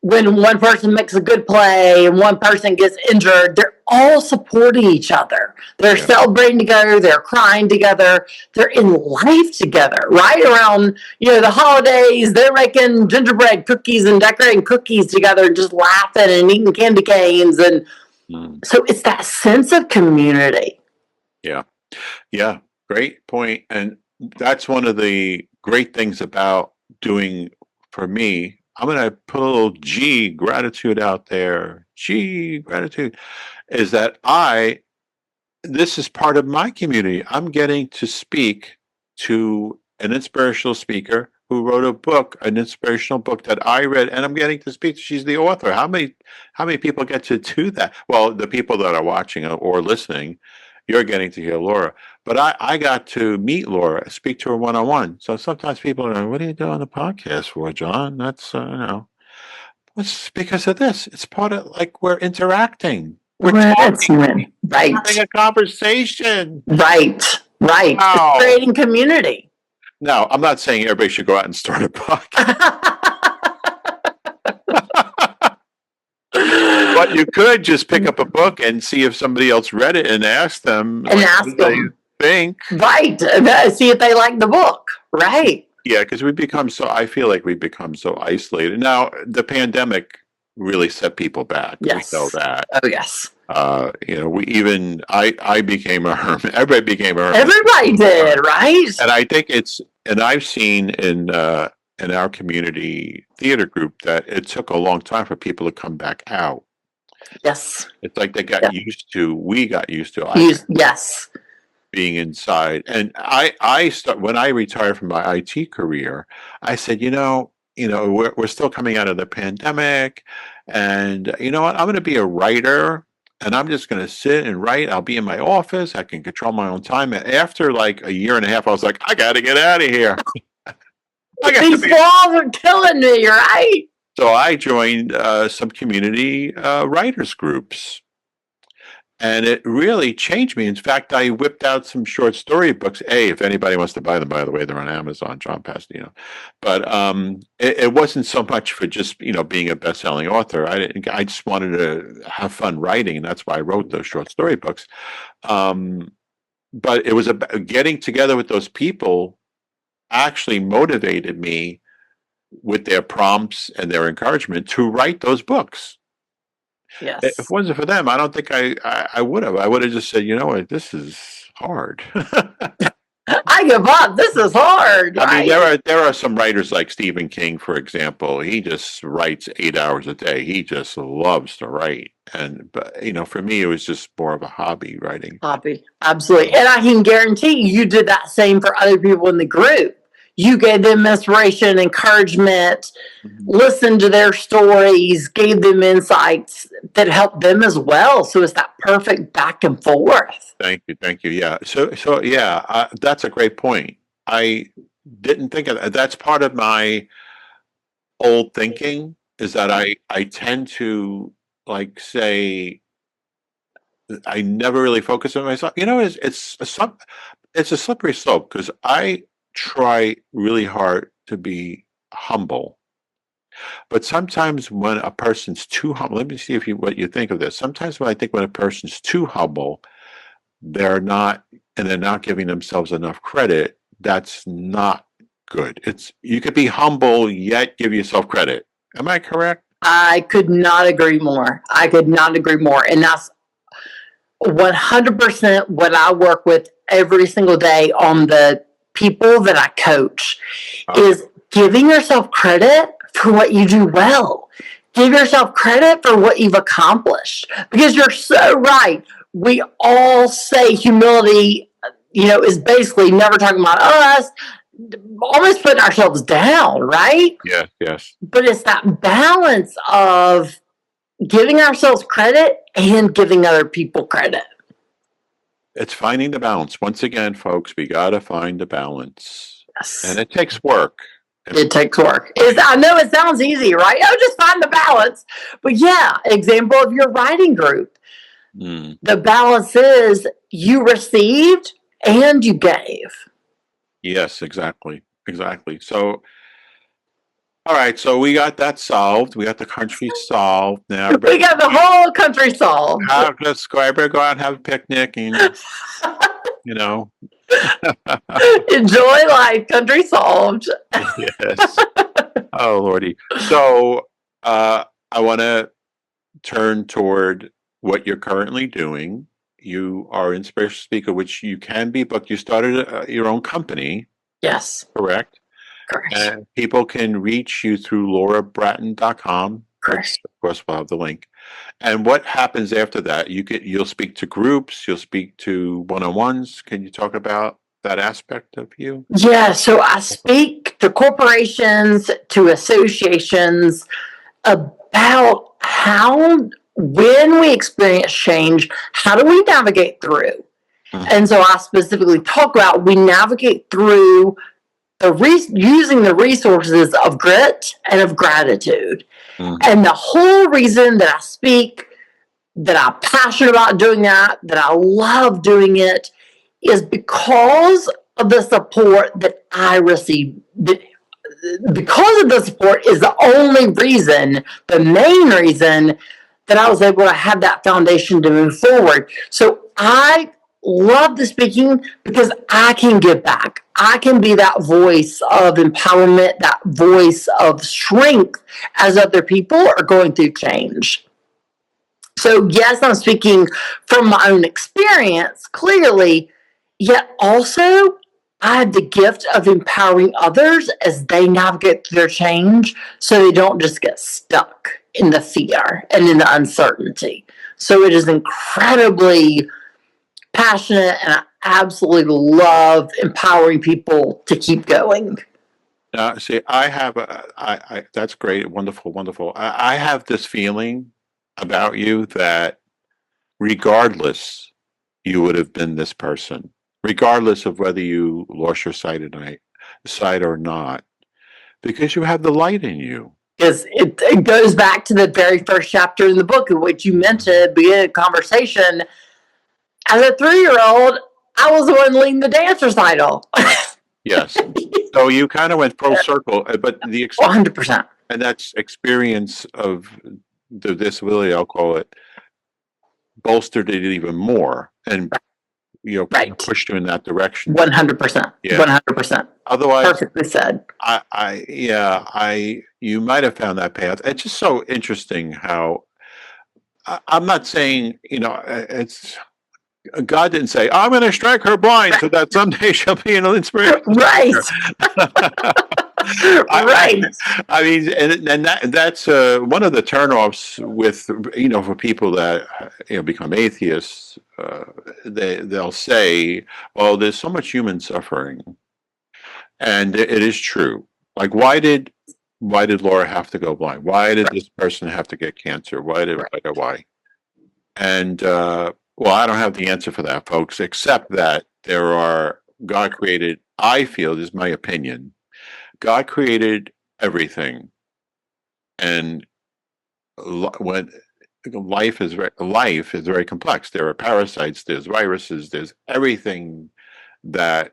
When one person makes a good play and one person gets injured, they're all supporting each other. They're Yeah. celebrating together. They're crying together. They're in life together. Right around, the holidays, they're making gingerbread cookies and decorating cookies together, and just laughing and eating candy canes. And so it's that sense of community. Yeah. Yeah. Great point. And that's one of the great things about doing for me. I'm going to put a little G gratitude out there. G gratitude is that this is part of my community. I'm getting to speak to an inspirational speaker who wrote a book, an inspirational book that I read, and I'm getting to speak. She's the author. How many people get to do that? Well, the people that are watching or listening, you're getting to hear Laura. But I got to meet Laura, speak to her one-on-one. So sometimes people are like, what are you doing on the podcast for, John? That's, it's because of this. It's part of, like, we're interacting. We're talking. Right. Having a conversation. Right. Wow. It's creating community. Now, I'm not saying everybody should go out and start a podcast. But you could just pick up a book and see if somebody else read it and ask them. And ask what they think. Right. See if they like the book. Right. Yeah, because I feel like we've become so isolated. Now, the pandemic really set people back. Yes. We know that. Oh, yes. I became a hermit. Everybody became a hermit. Everybody did, right? And I think I've seen in our community theater group that it took a long time for people to come back out. Yes. It's like we got used to Yes. being inside. And when I retired from my IT career, I said, we're still coming out of the pandemic, and you know what? I'm going to be a writer, and I'm just going to sit and write. I'll be in my office. I can control my own time. And after like a year and a half, I was like, I got to get out of here. These walls are killing me, right? So I joined some community writers groups. And it really changed me. In fact, I whipped out some short story books. If anybody wants to buy them, by the way, they're on Amazon, John Pastino. But it wasn't so much for just being a best-selling author. I just wanted to have fun writing, and that's why I wrote those short story books. But it was about getting together with those people. Actually motivated me with their prompts and their encouragement to write those books. Yes. If it wasn't for them, I don't think I would have. I would have just said, what, this is hard. I give up. This is hard. I mean, there are some writers like Stephen King, for example. He just writes 8 hours a day. He just loves to write. But for me, it was just more of a hobby writing. Hobby. Absolutely. And I can guarantee you did that same for other people in the group. You gave them inspiration, encouragement, listened to their stories, gave them insights that helped them as well. So it's that perfect back and forth. Thank you. Yeah. So yeah, that's a great point. I didn't think of that. That's part of my old thinking, is that I tend to say I never really focus on myself. It's a slippery slope, because I try really hard to be humble. But sometimes when a person's too humble, let me see what you think of this. Sometimes when a person's too humble, they're not giving themselves enough credit, that's not good. You could be humble yet give yourself credit. Am I correct? I could not agree more. I could not agree more. And that's 100% what I work with every single day on the people that I coach is giving yourself credit for what you do well. Give yourself credit for what you've accomplished, because you're so right. We all say humility, is basically never talking about us, almost putting ourselves down, right? Yes, yes. But it's that balance of giving ourselves credit and giving other people credit. It's finding the balance. Once again, folks, we got to find the balance. Yes. And it takes work. It takes work. I know it sounds easy, right? Oh, just find the balance. But yeah, example of your writing group. The balance is you received and you gave. Yes, exactly. Exactly. So, all right. So we got that solved. We got the country solved. Now we got the whole country solved. Let's go out and have a picnic and, enjoy life. Country solved. Yes. Oh, Lordy. So I want to turn toward what you're currently doing. You are an inspirational speaker, which you can be, but you started your own company. Yes. Correct? Correct. And people can reach you through laurabratton.com. Correct. Of course, we'll have the link. And what happens after that? You'll speak to groups, you'll speak to one-on-ones. Can you talk about that aspect of you? Yeah, so I speak to corporations, to associations about how, when we experience change, how do we navigate through? And so I specifically talk about we navigate through using the resources of grit and of gratitude. And the whole reason that I speak, that I'm passionate about doing that I love doing it, is because of the support that I receive. Because of the support is the only reason, the main reason, that I was able to have that foundation to move forward. So I love the speaking because I can give back. I can be that voice of empowerment, that voice of strength as other people are going through change. So yes, I'm speaking from my own experience, clearly, yet also I have the gift of empowering others as they navigate their change so they don't just get stuck in the fear and in the uncertainty. So it is incredibly passionate, and I absolutely love empowering people to keep going. See, I have, that's great, wonderful, wonderful. I have this feeling about you that regardless, you would have been this person, regardless of whether you lost your sight or not, because you have the light in you. Because it goes back to the very first chapter in the book, in which you mentioned, beginning of conversation. As a 3-year-old, I was the one leading the dance recital. Yes. So you kind of went full circle, but the 100%. And that's experience of the disability, I'll call it, bolstered it even more, and Right. pushed you in that direction. 100%. Yeah. 100%. Otherwise, Perfectly said. You might have found that path. It's just so interesting how I'm not saying it's. God didn't say, I'm going to strike her blind so that someday she'll be an inspiration. Right. Right. I mean, and that's one of the turnoffs with, for people that, become atheists, they'll say, well, there's so much human suffering. And it is true. Like, why did Laura have to go blind? Why did this person have to get cancer? Why? And, well, I don't have the answer for that, folks, except that God created, I feel, this is my opinion, God created everything. And when life is very complex. There are parasites, there's viruses, there's everything that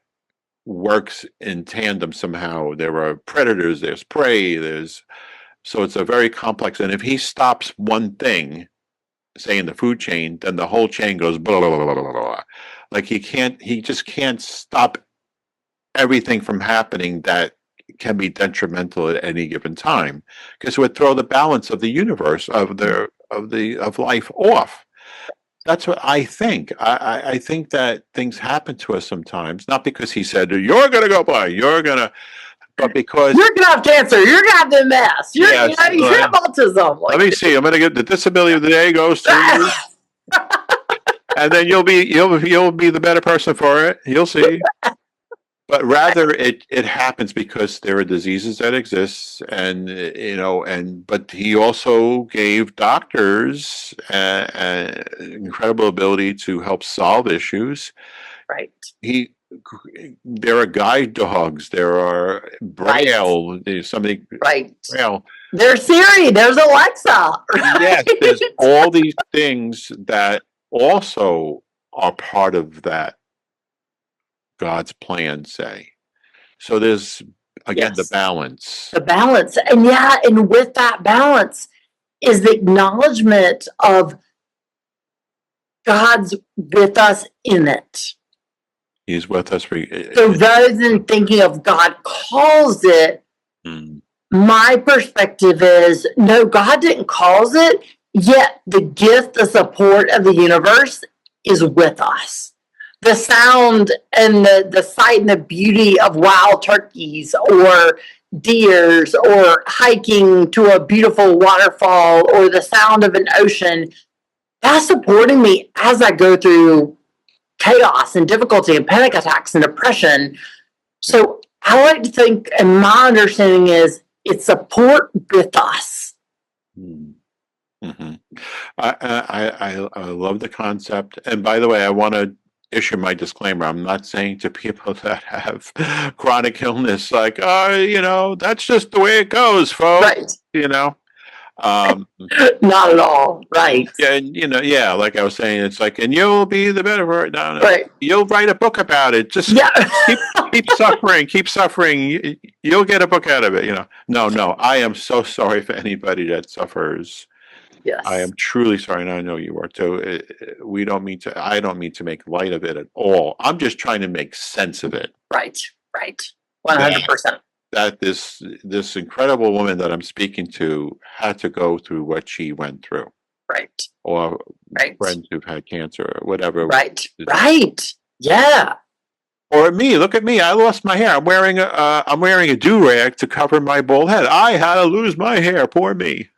works in tandem somehow. There are predators, there's prey, so it's a very complex, and if he stops one thing, say in the food chain, then the whole chain goes blah, blah, blah, blah, blah, blah. Like he just can't stop everything from happening that can be detrimental at any given time, because it would throw the balance of the universe of life off. That's what I think. I think that things happen to us sometimes, not because he said you're going to go blind, but because you're gonna have cancer, you're gonna have MS, you yes, have autism. Let me see. I'm going to get the disability of the day goes to you, and then you'll be the better person for it. You'll see. But rather, it happens because there are diseases that exist, and but he also gave doctors an incredible ability to help solve issues. Right. There are guide dogs. There are Braille. Right. There's something. Right. Braille. There's Siri. There's Alexa. Right? Yes. There's all these things that also are part of that God's plan, say. So there's again the balance. The balance. And with that balance is the acknowledgement of God's with us in it. He's with us. So rather than thinking of God calls it, my perspective is no, God didn't cause it, yet the gift, the support of the universe is with us. The sound and the sight and the beauty of wild turkeys or deers or hiking to a beautiful waterfall or the sound of an ocean, that's supporting me as I go through chaos and difficulty and panic attacks and depression. So I like to think, and my understanding is it's support with us. Mm-hmm. I love the concept. And by the way, I want to issue my disclaimer. I'm not saying to people that have chronic illness, like, that's just the way it goes, folks. Right. Not at all. Right. Yeah, like I was saying, it's like, and you'll be the better for it. No. Right. You'll write a book about it. Just keep suffering. You'll get a book out of it. No. I am so sorry for anybody that suffers. Yes. I am truly sorry, and I know you are too. I don't mean to make light of it at all. I'm just trying to make sense of it. Right. 100%. That this incredible woman that I'm speaking to had to go through what she went through. Right. Or friends who've had cancer or whatever. Right. Yeah. Or me, look at me. I lost my hair. I'm wearing a do-rag to cover my bald head. I had to lose my hair. Poor me.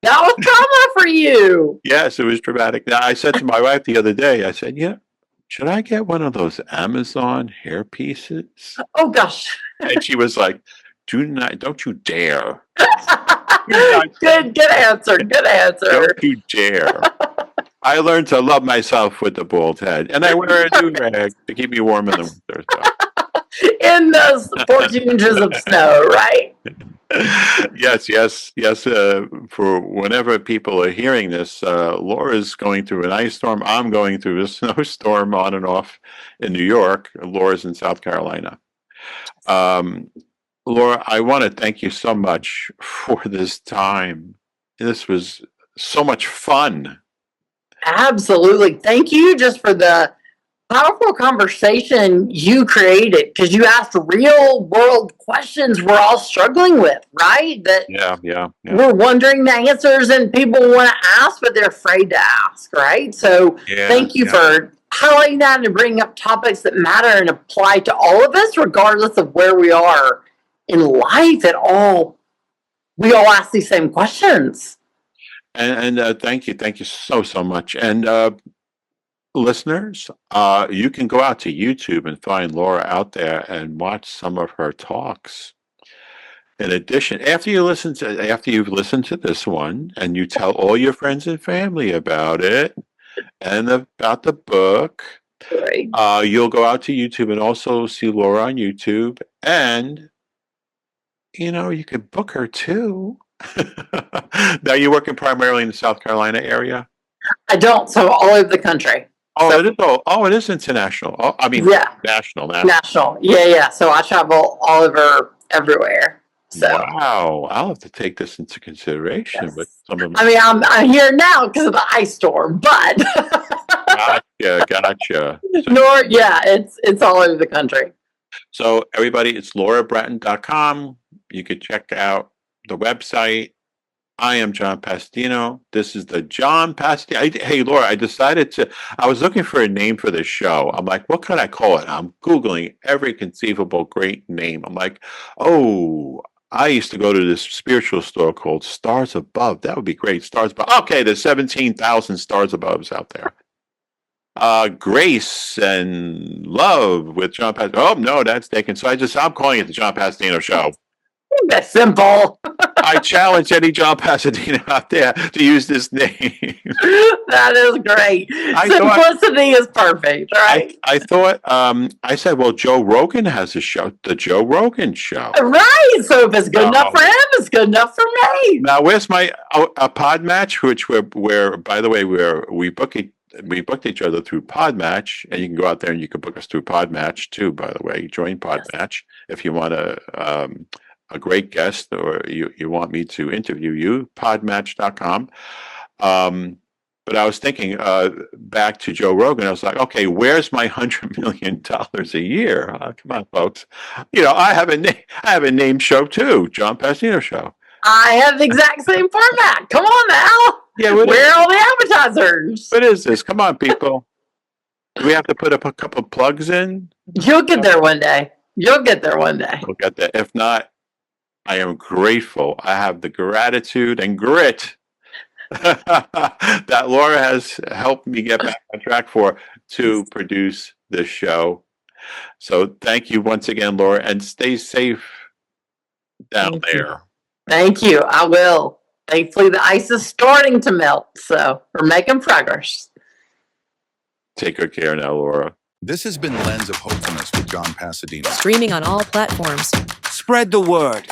That was trauma for you. Yes, it was traumatic. Now, I said to my wife the other day, I said, should I get one of those Amazon hair pieces? Oh, gosh. And she was like, don't you dare. Good answer. Don't you dare. I learned to love myself with the bald head. And I wear a do-rag to keep me warm in the winter. So. In those 14 inches of snow, right? Yes. For whenever people are hearing this, Laura's going through an ice storm. I'm going through a snowstorm on and off in New York. Laura's in South Carolina. Laura, I want to thank you so much for this time. This was so much fun. Absolutely. Thank you just for the powerful conversation you created, because you asked real world questions we're all struggling with, right? That we're wondering the answers and people want to ask, but they're afraid to ask, right? So thank you for highlighting that and bringing up topics that matter and apply to all of us, regardless of where we are in life at all. We all ask these same questions. And thank you so much. And listeners, you can go out to YouTube and find Laura out there and watch some of her talks. In addition, after you've listened to this one and you tell all your friends and family about it and about the book, right. You'll go out to YouTube and also see Laura on YouTube, and you could book her too. Now, you're working primarily in the South Carolina area? I don't, so all over the country. It is international. Oh, I mean, national. Yeah. So I travel all over, everywhere. So. Wow, I'll have to take this into consideration with some of my. I mean, I'm here now because of the ice storm, but. Yeah, gotcha. It's all over the country. So everybody, it's laurabratton.com. You could check out the website. I am John Pastino. This is the John Pastino. Hey, Laura, I was looking for a name for this show. I'm like, what can I call it? I'm Googling every conceivable great name. I'm like, oh, I used to go to this spiritual store called Stars Above. That would be great. Stars Above. Okay, there's 17,000 Stars Aboves out there. Grace and Love with John Pastino. Oh, no, that's taken. So I'm calling it the John Pastino Show. That's simple. I challenge any John Pasadena out there to use this name. That is great. Simplicity is perfect, right? I thought, I said, well, Joe Rogan has a show, the Joe Rogan Show. Right. So if it's good enough for him, it's good enough for me. Now, where's my pod match, which we're by the way, we booked each other through Podmatch, and you can go out there and you can book us through Podmatch too, by the way. Join Podmatch if you want a great guest, or you want me to interview you, podmatch.com. But I was thinking back to Joe Rogan. I was like, okay, where's my $100 million a year? Come on, folks. I have a name show too, John Pastino Show. I have the exact same format. Come on now. Yeah, where are all the advertisers? What is this? Come on, people. Do we have to put up a couple plugs in? You'll get there one day. We'll get there. If not, I am grateful. I have the gratitude and grit that Laura has helped me get back on track to produce this show. So thank you once again, Laura, and stay safe down there. Thank you. I will. Thankfully, the ice is starting to melt, so we're making progress. Take good care now, Laura. This has been Lens of Hopefulness with John Pasadena. Streaming on all platforms. Spread the word.